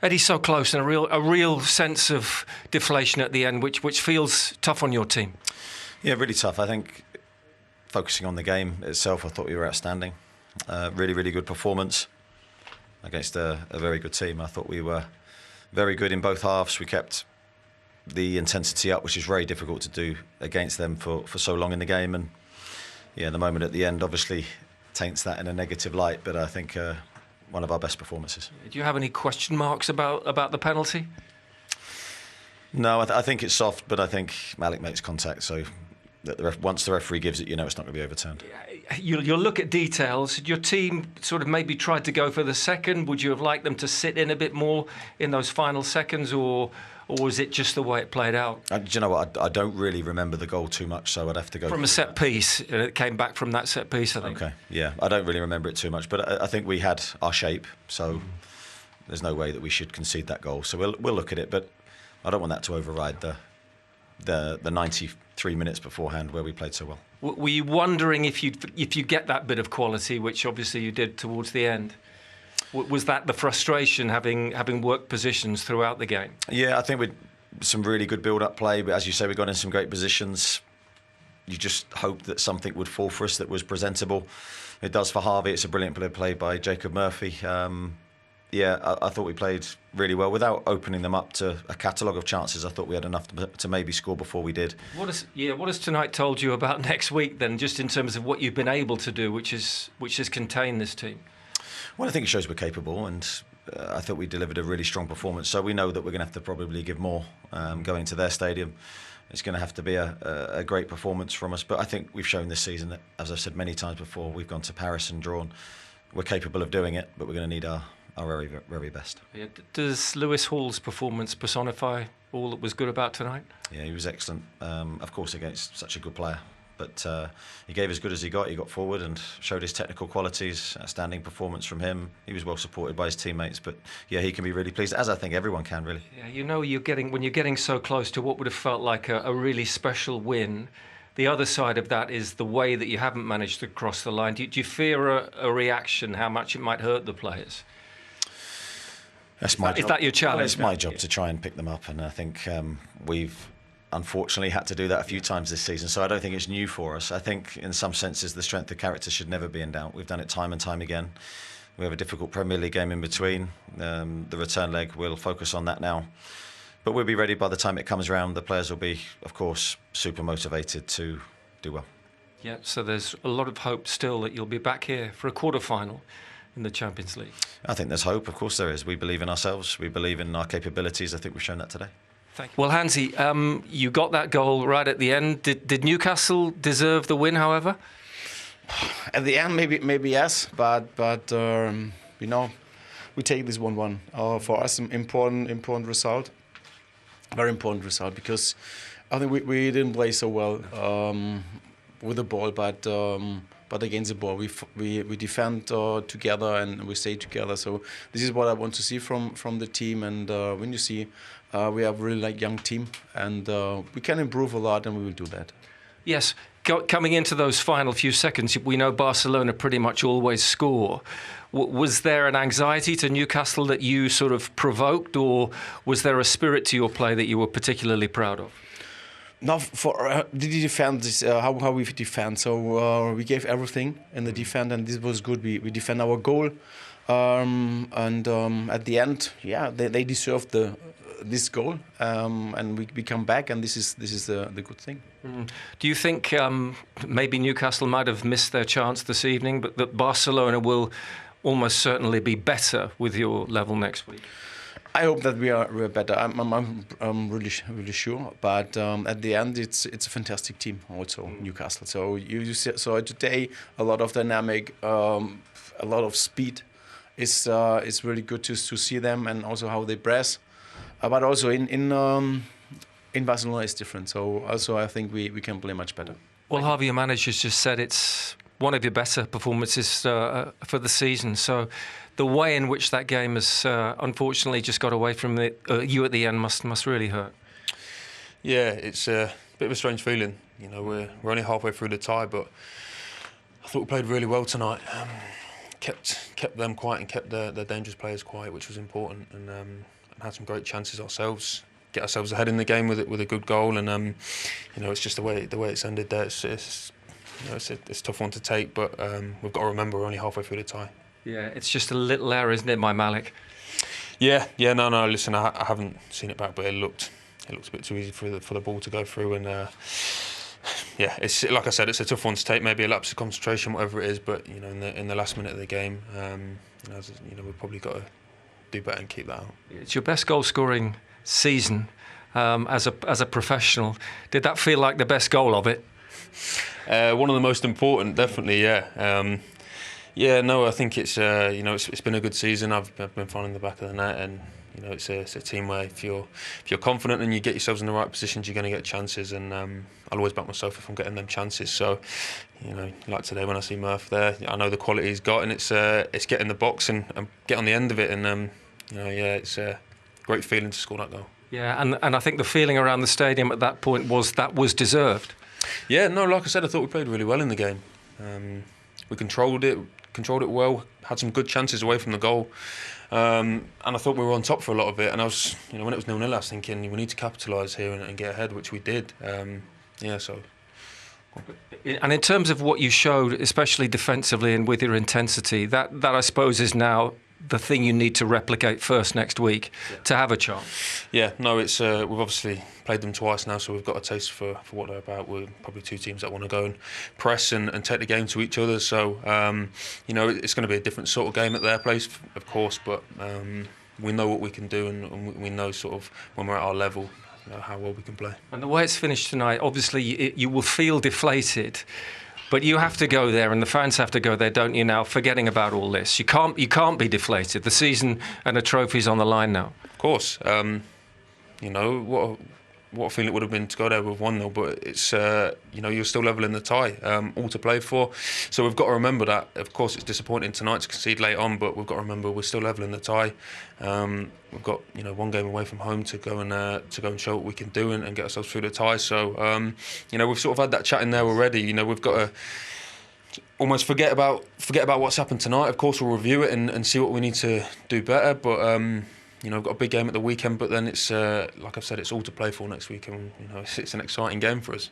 Eddie's so close, and a real sense of deflation at the end, which feels tough on your team. Yeah, really tough. I think focusing on the game itself, I thought we were outstanding. Really, really good performance against a very good team. I thought we were very good in both halves. We kept the intensity up, which is very difficult to do against them for so long in the game. And yeah, the moment at the end obviously taints that in a negative light, but I think one of our best performances. Do you have any question marks about the penalty? No, I think it's soft, but I think Malik makes contact, so that once the referee gives it, you know it's not going to be overturned. You'll look at details. Did your team sort of maybe tried to go for the second? Would you have liked them to sit in a bit more in those final seconds, or was it just the way it played out? Do you know what? I don't really remember the goal too much, so I'd have to go from a set piece. It came back from that set piece, I think. Okay, yeah, I don't really remember it too much, but I think we had our shape, so there's no way that we should concede that goal. So we'll look at it, but I don't want that to override the 93 minutes beforehand where we played so well. Were you wondering if you get that bit of quality, which obviously you did towards the end? Was that the frustration, having worked positions throughout the game? Yeah, I think with some really good build-up play, but as you say, we got in some great positions. You just hoped that something would fall for us that was presentable. It does for Harvey. It's a brilliant play by Jacob Murphy. Yeah, I thought we played really well without opening them up to a catalogue of chances. I thought we had enough to maybe score before we did. What has tonight told you about next week then, just in terms of what you've been able to do, which has contained this team? Well, I think it shows we're capable, and I thought we delivered a really strong performance. So we know that we're going to have to probably give more going to their stadium. It's going to have to be a great performance from us. But I think we've shown this season that, as I've said many times before, we've gone to Paris and drawn. We're capable of doing it, but we're going to need our very, very best. Yeah. Does Lewis Hall's performance personify all that was good about tonight? Yeah, he was excellent. Of course, against such a good player. But he gave as good as he got. He got forward and showed his technical qualities. Outstanding performance from him. He was well supported by his teammates. But yeah, he can be really pleased, as I think everyone can, really. Yeah, you know, when you're getting so close to what would have felt like a really special win. The other side of that is the way that you haven't managed to cross the line. Do you fear a reaction? How much it might hurt the players? That's my job. Is that your challenge? Well, it's my job to try and pick them up, and I think we've unfortunately had to do that a few times this season, so I don't think it's new for us. I think in some senses the strength of character should never be in doubt. We've done it time and time again. We have a difficult Premier League game in between. The return leg, we'll focus on that now. But we'll be ready by the time it comes around. The players will be, of course, super motivated to do well. Yeah, so there's a lot of hope still that you'll be back here for a quarter-final in the Champions League. I think there's hope, of course there is. We believe in ourselves, we believe in our capabilities. I think we've shown that today. Thank you. Well, Hansi, you got that goal right at the end. Did Newcastle deserve the win, however? At the end, maybe yes, but you know, we take this 1-1. For us, an important result, very important result, because I think we didn't play so well with the ball, but against the ball, we defend together and we stay together. So this is what I want to see from the team. And when you see we have a really young team, and we can improve a lot, and we will do that. Yes, coming into those final few seconds, we know Barcelona pretty much always score. Was there an anxiety to Newcastle that you sort of provoked, or was there a spirit to your play that you were particularly proud of? No, for did you defend this? How we defend? So we gave everything in the defense, and this was good. We defend our goal, and at the end, yeah, they deserved this goal, and we come back, and this is the good thing. Do you think maybe Newcastle might have missed their chance this evening, but that Barcelona will almost certainly be better with your level next week? I hope that we're better. I'm really sure. But at the end, it's a fantastic team also, Newcastle. So you saw today a lot of dynamic, a lot of speed. It's really good to see them, and also how they press. But also in Barcelona it's different. So also I think we can play much better. Well, Harvey, your manager's just said it's one of your better performances for the season. So the way in which that game has unfortunately just got away from you at the end must really hurt. Yeah, it's a bit of a strange feeling. You know, we're only halfway through the tie, but I thought we played really well tonight. kept them quiet and kept their dangerous players quiet, which was important, and had some great chances ourselves. Get ourselves ahead in the game with a good goal, and it's just the way it's ended there. It's a tough one to take, but we've got to remember we're only halfway through the tie. Yeah, it's just a little error, isn't it, my Malik? Yeah. No. Listen, I haven't seen it back, but it looked a bit too easy for the ball to go through, and it's like I said, it's a tough one to take. Maybe a lapse of concentration, whatever it is, but in the last minute of the game, we've probably got to do better and keep that out. It's your best goal scoring season as a professional. Did that feel like the best goal of it? One of the most important, definitely. Yeah. I think it's it's been a good season. I've been finding the back of the net, and it's a team where if you're confident and you get yourselves in the right positions, you're going to get chances. And I'll always back myself if I'm getting them chances. So, like today when I see Murph there, I know the quality he's got, and it's get in the box and get on the end of it. And it's a great feeling to score that goal. Yeah, and I think the feeling around the stadium at that point was deserved. Yeah, no, like I said, I thought we played really well in the game. We controlled it well, had some good chances away from the goal, and I thought we were on top for a lot of it. And I was, when it was 0-0, I was thinking we need to capitalise here and get ahead, which we did. And in terms of what you showed, especially defensively and with your intensity, that I suppose is now the thing you need to replicate first next week to have a chance. Yeah, no, it's we've obviously played them twice now, so we've got a taste for what they're about. We're probably two teams that want to go and press and take the game to each other. So it's going to be a different sort of game at their place, of course, but we know what we can do, and we know sort of when we're at our level, how well we can play. And the way it's finished tonight, obviously you will feel deflated. But you have to go there, and the fans have to go there, don't you? Now, forgetting about all this, you can't be deflated. The season and the trophy's on the line now. Of course, what a feeling it would have been to go there with 1-0. But it's you're still level in the tie, all to play for. So we've got to remember that. Of course, it's disappointing tonight to concede late on, but we've got to remember we're still level in the tie. We've got one game away from home to go and show what we can do and get ourselves through the tie. So we've sort of had that chat in there already. We've got to almost forget about what's happened tonight. Of course, we'll review it and see what we need to do better. But we've got a big game at the weekend. But then it's like I've said, it's all to play for next week, and it's an exciting game for us.